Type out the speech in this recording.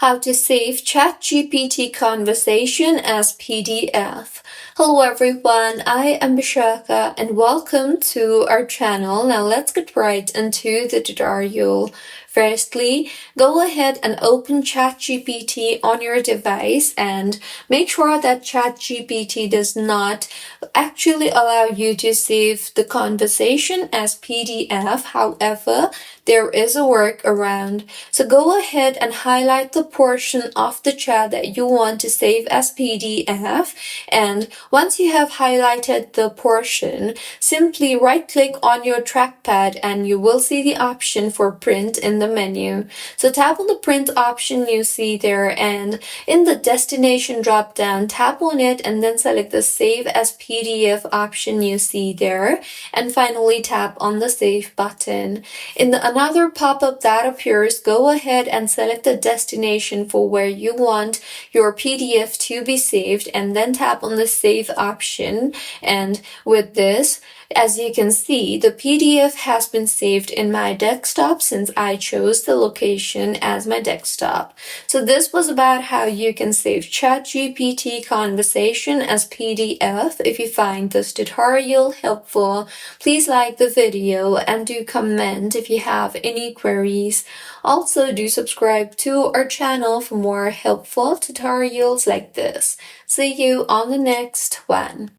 How to save ChatGPT conversation as PDF. Hello everyone, I am Bishaka and welcome to our channel. Now let's get right into the tutorial. Firstly, go ahead and open ChatGPT on your device and make sure that ChatGPT does not actually allow you to save the conversation as PDF. However, there is a workaround. So go ahead and highlight the portion of the chat that you want to save as PDF. And once you have highlighted the portion, simply right click on your trackpad and you will see the option for print in the menu. So tap on the print option you see there, and in the destination drop down, tap on it and then select the save as PDF option you see there. And finally tap on the save button. In another pop-up that appears, go ahead and select the destination for where you want your PDF to be saved and then tap on the save option. And with this, as you can see, the PDF has been saved in my desktop since I chose the location as my desktop. So this was about how you can save ChatGPT conversation as PDF. If you find this tutorial helpful, please like the video and do comment if you have any queries. Also, do subscribe to our channel for more helpful tutorials like this. See you on the next one.